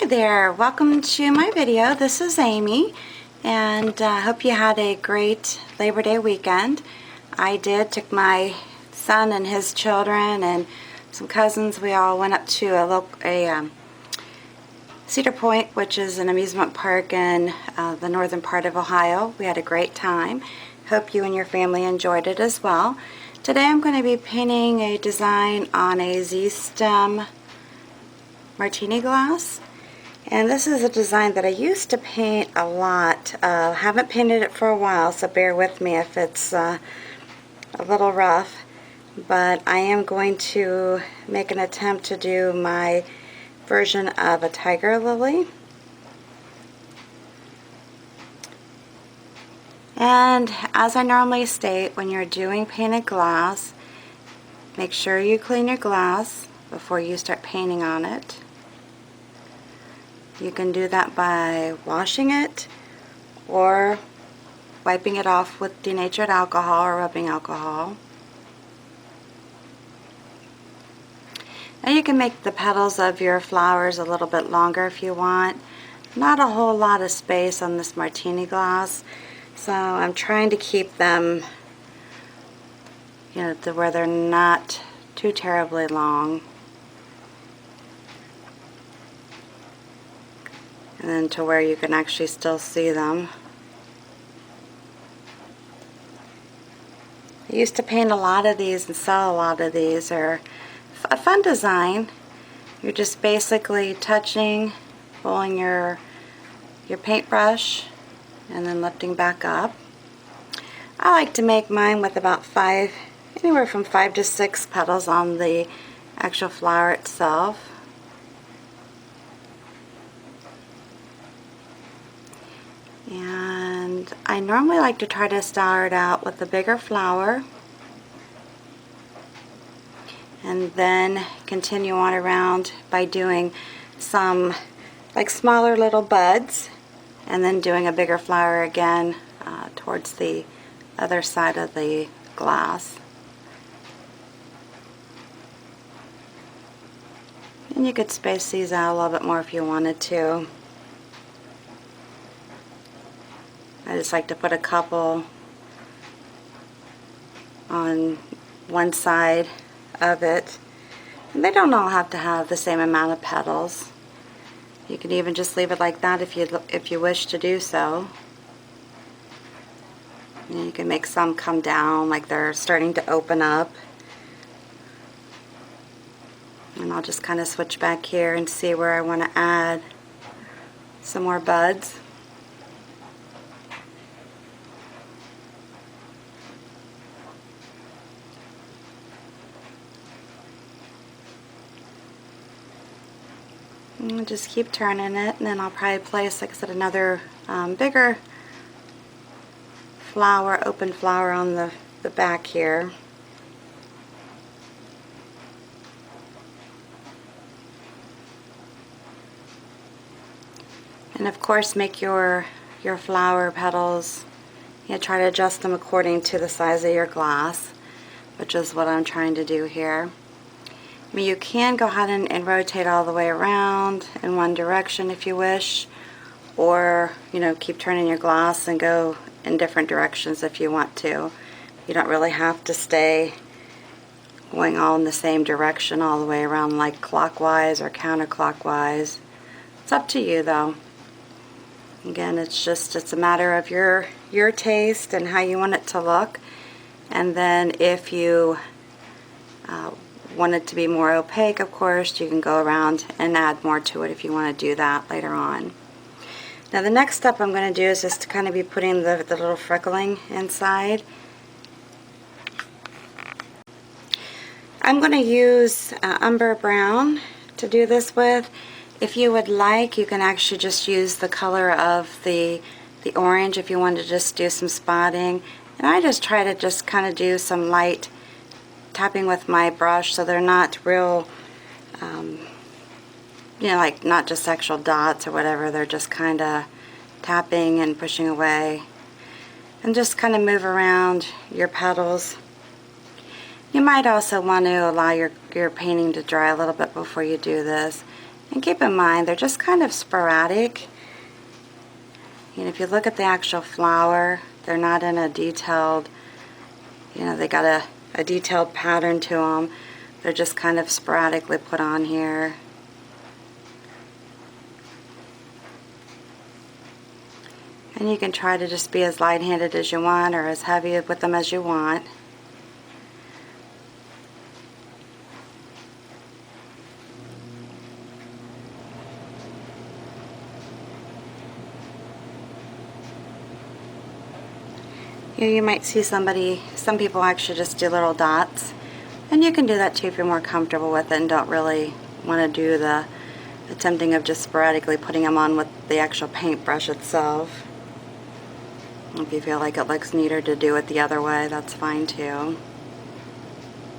Hi there, welcome to my video. This is Amy, and I hope you had a great Labor Day weekend. I took my son and his children and some cousins. We all went up to a Cedar Point, which is an amusement park in the northern part of Ohio. We had a great time. Hope you and your family enjoyed it as well. Today I'm going to be painting a design on a Z-stem Martini glass. And this is a design that I used to paint a lot. Haven't painted it for a while, so bear with me if it's a little rough. But I am going to make an attempt to do my version of a tiger lily. And as I normally state, when you're doing painted glass, make sure you clean your glass before you start painting on it. You can do that by washing it or wiping it off with denatured alcohol or rubbing alcohol. Now you can make the petals of your flowers a little bit longer if you want. Not a whole lot of space on this Martini glass, so I'm trying to keep them, to where they're not too terribly long. And then to where you can actually still see them. I used to paint a lot of these and sell a lot of these. They're a fun design. You're just basically pulling your paintbrush and then lifting back up. I like to make mine with about anywhere from 5 to 6 petals on the actual flower itself. And I normally like to try to start out with a bigger flower and then continue on around by doing some smaller little buds and then doing a bigger flower again towards the other side of the glass. And you could space these out a little bit more if you wanted to. I just like to put a couple on one side of it. And they don't all have to have the same amount of petals. You can even just leave it like that if you wish to do so. And you can make some come down like they're starting to open up. And I'll just kind of switch back here and see where I want to add some more buds. And just keep turning it, and then I'll probably place, like I said, another bigger flower, open flower on the back here. And of course, make your flower petals, try to adjust them according to the size of your glass, which is what I'm trying to do here. I mean, you can go ahead and rotate all the way around in one direction if you wish, or keep turning your glass and go in different directions if you want to. You don't really have to stay going all in the same direction all the way around, like clockwise or counterclockwise. It's up to you though. Again, it's a matter of your taste and how you want it to look. And then if you want it to be more opaque, of course, you can go around and add more to it if you want to do that later on. Now the next step I'm going to do is just to kind of be putting the little freckling inside. I'm going to use umber brown to do this with. If you would like, you can actually just use the color of the orange if you want to just do some spotting. And I just try to just kind of do some light tapping with my brush so they're not real, like not just actual dots or whatever. They're just kind of tapping and pushing away. And just kind of move around your petals. You might also want to allow your painting to dry a little bit before you do this. And keep in mind, they're just kind of sporadic. And if you look at the actual flower, they're not in a detailed, you know, they got a detailed pattern to them. They're just kind of sporadically put on here. And you can try to just be as light-handed as you want or as heavy with them as you want. You might see some people actually just do little dots. And you can do that too if you're more comfortable with it and don't really want to do the attempting of just sporadically putting them on with the actual paintbrush itself. If you feel like it looks neater to do it the other way, that's fine too.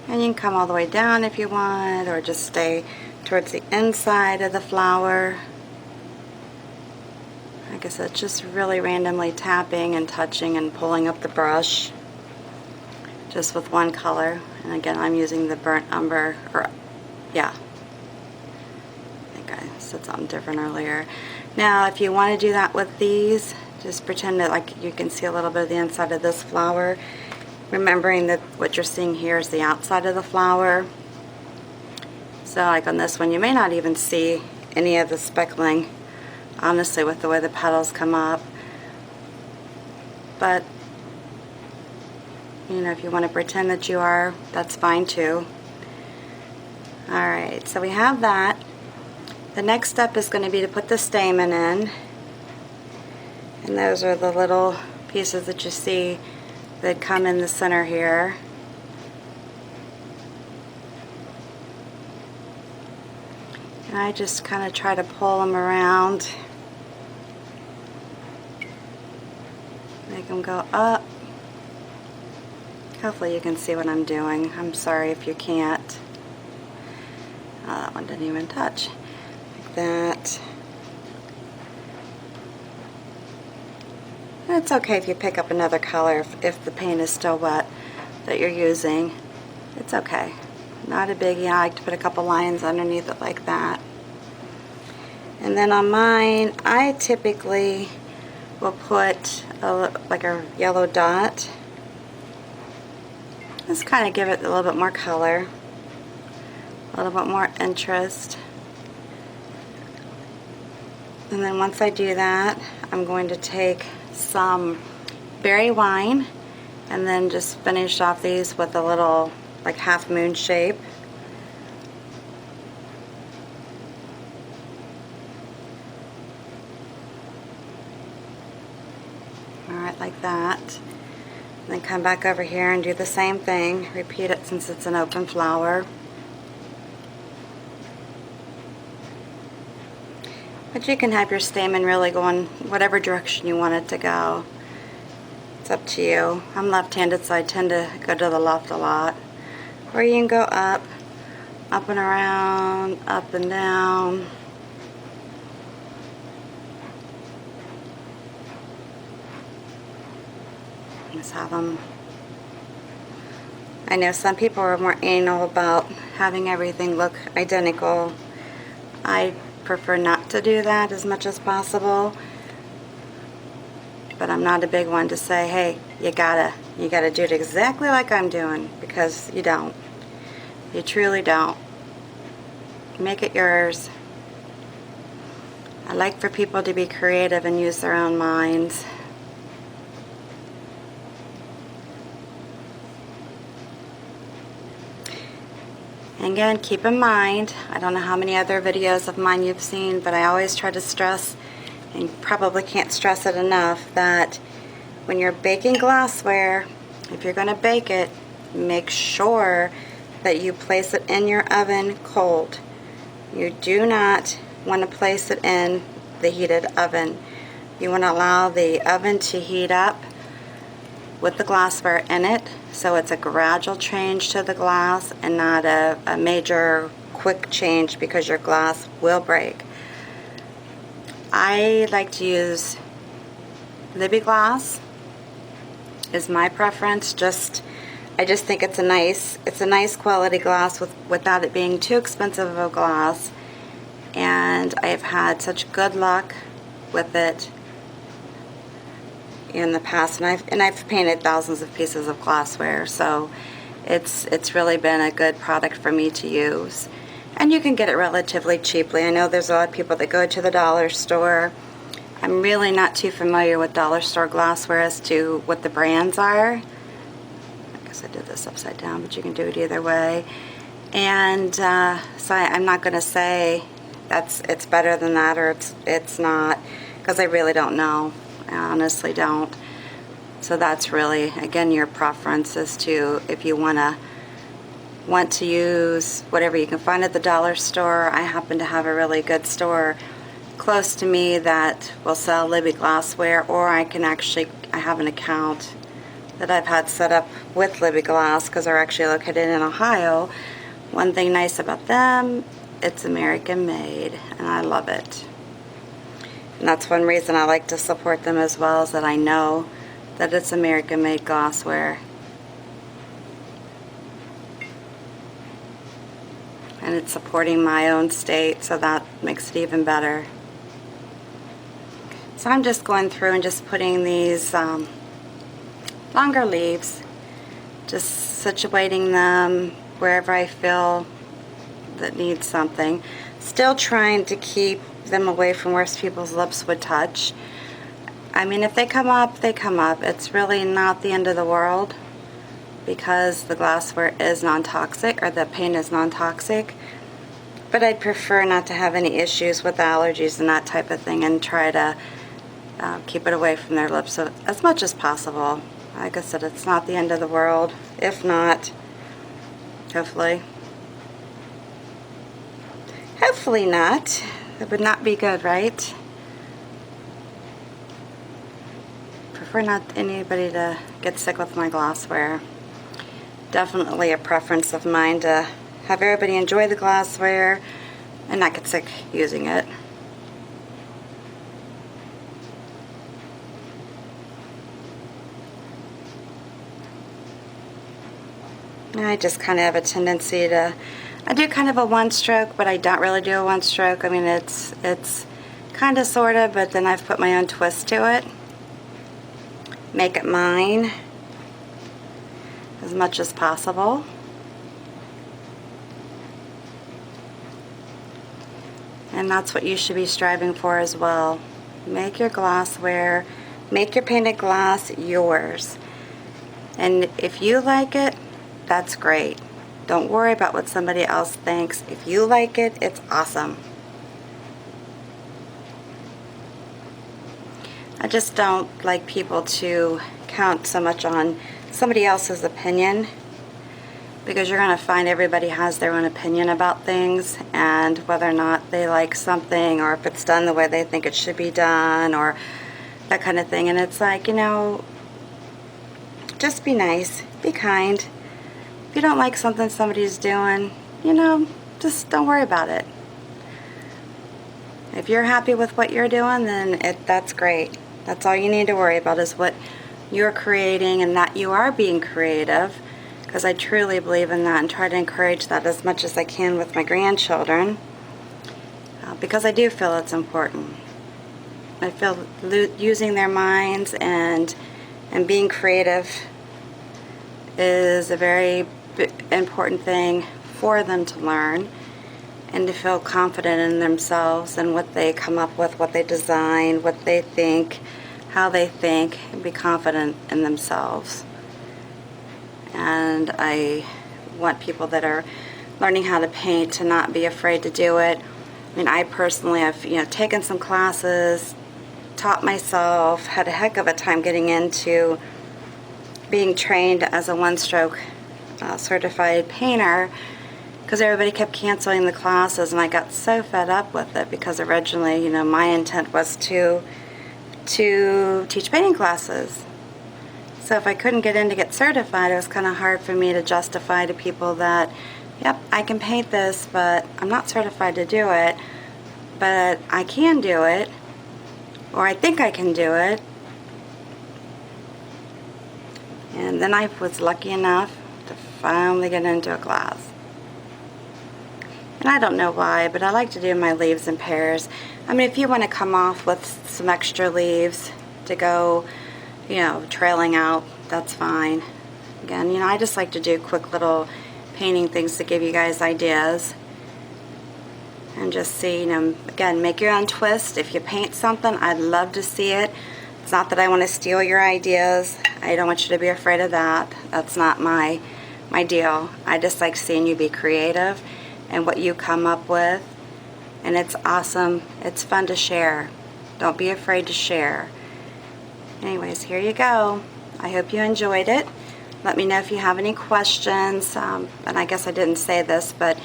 And you can come all the way down if you want, or just stay towards the inside of the flower. Like I said, just really randomly tapping and touching and pulling up the brush just with one color. And again, I'm using the burnt umber, or yeah, I think I said something different earlier. Now if you want to do that with these, just pretend that like you can see a little bit of the inside of this flower, remembering that what you're seeing here is the outside of the flower. So like on this one, you may not even see any of the speckling, honestly, with the way the petals come up. But you know, if you want to pretend that you are, that's fine too. Alright, so we have that. The next step is going to be to put the stamen in. And those are the little pieces that you see that come in the center here. And I just kind of try to pull them around. Make them go up. Hopefully you can see what I'm doing. I'm sorry if you can't. That one didn't even touch. Like that. And it's okay if you pick up another color if the paint is still wet that you're using. It's okay. Not a biggie. I like to put a couple lines underneath it like that. And then on mine, I typically will put like a yellow dot. Just kind of give it a little bit more color, a little bit more interest. And then once I do that, I'm going to take some berry wine and then just finish off these with a little like half moon shape. Alright, like that. And then come back over here and do the same thing. Repeat it since it's an open flower. But you can have your stamen really going whatever direction you want it to go. It's up to you. I'm left-handed, so I tend to go to the left a lot. Or you can go up and around, up and down. Just have them. I know some people are more anal about having everything look identical. I prefer not to do that as much as possible, but I'm not a big one to say, hey, you gotta do it exactly like I'm doing, because you don't. You truly don't. Make it yours. I like for people to be creative and use their own minds. And again, keep in mind, I don't know how many other videos of mine you've seen, but I always try to stress, and you probably can't stress it enough, that when you're baking glassware, if you're going to bake it, make sure that you place it in your oven cold. You do not want to place it in the heated oven. You want to allow the oven to heat up with the glassware in it, so it's a gradual change to the glass and not a major quick change, because your glass will break. I like to use Libby glass is my preference. I just think it's a nice quality glass without it being too expensive of a glass. and I've had such good luck with it in the past, and I've painted thousands of pieces of glassware, so it's really been a good product for me to use. And you can get it relatively cheaply. I know there's a lot of people that go to the dollar store. I'm really not too familiar with dollar store glassware as to what the brands are. I guess I did this upside down, but you can do it either way. And so I'm not going to say it's better than that or it's not, because I really don't know. I honestly don't. So that's really, again, your preference as to if you want to use whatever you can find at the dollar store. I happen to have a really good store close to me that will sell Libby glassware, or I have an account that I've had set up with Libby Glass because they're actually located in Ohio. One thing nice about them, it's American made, and I love it. And that's one reason I like to support them as well, is that I know that it's American made glassware. And it's supporting my own state, so that makes it even better. So I'm just going through and just putting these longer leaves, just situating them wherever I feel that needs something. Still trying to keep them away from where people's lips would touch. I mean, if they come up, they come up. It's really not the end of the world because the glassware is non-toxic, or the paint is non-toxic. But I'd prefer not to have any issues with allergies and that type of thing, and try to keep it away from their lips as much as possible. Like I said, it's not the end of the world. If not, hopefully not. It would not be good, right? Prefer not anybody to get sick with my glassware. Definitely a preference of mine to have everybody enjoy the glassware and not get sick using it. I just kind of have a tendency to, I do kind of a one stroke, but I don't really do a one stroke. I mean, it's kind of sort of, but then I've put my own twist to it. Make it mine as much as possible. And that's what you should be striving for as well. Make your glassware, make your painted glass yours. And if you like it, that's great. Don't worry about what somebody else thinks. If you like it, it's awesome. I just don't like people to count so much on somebody else's opinion, because you're going to find everybody has their own opinion about things, and whether or not they like something, or if it's done the way they think it should be done, or that kind of thing. And it's like, you know, just be nice, be kind. If you don't like something somebody's doing, you know, just don't worry about it. If you're happy with what you're doing, then that's great. That's all you need to worry about, is what you're creating, and that you are being creative, because I truly believe in that and try to encourage that as much as I can with my grandchildren, because I do feel it's important. I feel using their minds and being creative is a very important thing for them to learn, and to feel confident in themselves and what they come up with, what they design, what they think, how they think, and be confident in themselves. And I want people that are learning how to paint to not be afraid to do it. I mean, I personally have, taken some classes, taught myself, had a heck of a time getting into being trained as a one-stroke certified painter, because everybody kept canceling the classes, and I got so fed up with it, because originally, my intent was to teach painting classes. So if I couldn't get in to get certified, it was kind of hard for me to justify to people that, yep, I can paint this, but I'm not certified to do it, but I can do it, or I think I can do it. And then I was lucky enough to finally get into a class. And I don't know why, but I like to do my leaves in pairs. I mean, if you want to come off with some extra leaves to go, you know, trailing out, that's fine. Again, you know, I just like to do quick little painting things to give you guys ideas. And just see, you know, again, make your own twist. If you paint something, I'd love to see it. It's not that I want to steal your ideas. I don't want you to be afraid of that. That's not my deal. I just like seeing you be creative and what you come up with. And it's awesome. It's fun to share. Don't be afraid to share. Anyways, here you go. I hope you enjoyed it. Let me know if you have any questions. And I guess I didn't say this, but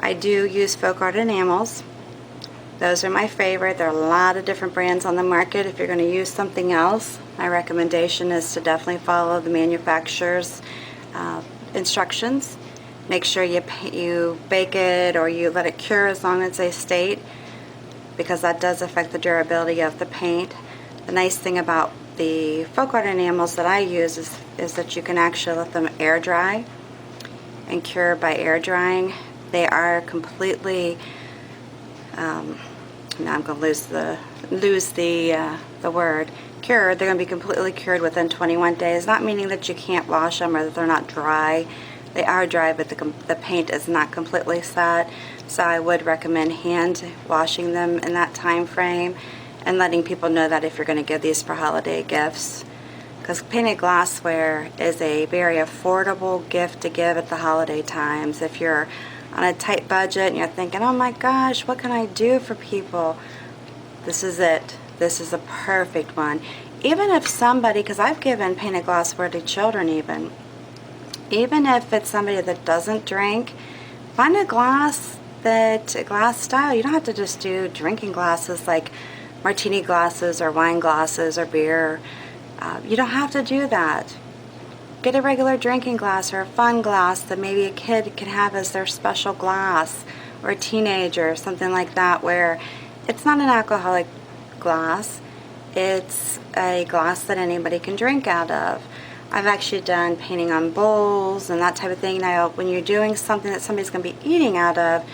I do use folk art enamels. Those are my favorite. There are a lot of different brands on the market. If you're going to use something else, my recommendation is to definitely follow the manufacturer's instructions. Make sure you bake it or you let it cure as long as they state, because that does affect the durability of the paint. The nice thing about the folk art enamels that I use is that you can actually let them air dry and cure by air drying. They are completely, now I'm going to lose the word, cured. They're going to be completely cured within 21 days. Not meaning that you can't wash them or that they're not dry. They are dry, but the paint is not completely set. So I would recommend hand washing them in that time frame and letting people know that if you're going to give these for holiday gifts. Because painted glassware is a very affordable gift to give at the holiday times. If you're on a tight budget and you're thinking, oh my gosh, what can I do for people? This is it. This is a perfect one. Even if somebody, because I've given painted glassware to children even if it's somebody that doesn't drink, find a glass style. You don't have to just do drinking glasses like Martini glasses or wine glasses or beer. You don't have to do that. Get a regular drinking glass or a fun glass that maybe a kid can have as their special glass, or a teenager or something like that, where it's not an alcoholic glass. It's a glass that anybody can drink out of. I've actually done painting on bowls and that type of thing. Now, when you're doing something that somebody's going to be eating out of,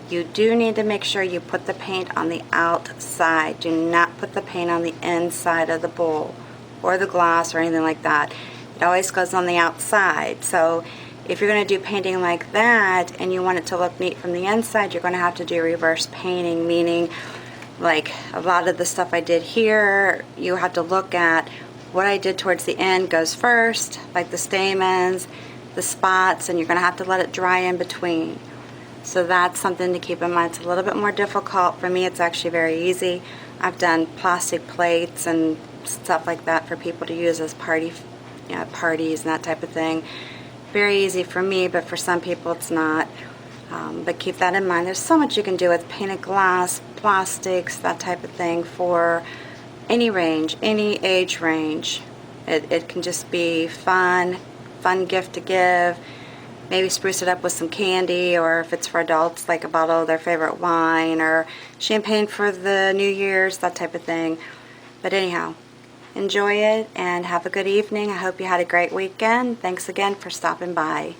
you do need to make sure you put the paint on the outside. Do not put the paint on the inside of the bowl or the glass or anything like that. It always goes on the outside. So if you're going to do painting like that and you want it to look neat from the inside, you're going to have to do reverse painting, meaning like a lot of the stuff I did here, you have to look at what I did towards the end goes first, like the stamens, the spots, and you're going to have to let it dry in between. So that's something to keep in mind. It's a little bit more difficult. For me, it's actually very easy. I've done plastic plates and stuff like that for people to use as parties and that type of thing. Very easy for me, but for some people it's not. But keep that in mind. There's so much you can do with painted glass, plastics, that type of thing for any range, any age range. It can just be fun gift to give. Maybe spruce it up with some candy, or if it's for adults, like a bottle of their favorite wine or champagne for the New Year's, that type of thing. But anyhow, enjoy it and have a good evening. I hope you had a great weekend. Thanks again for stopping by.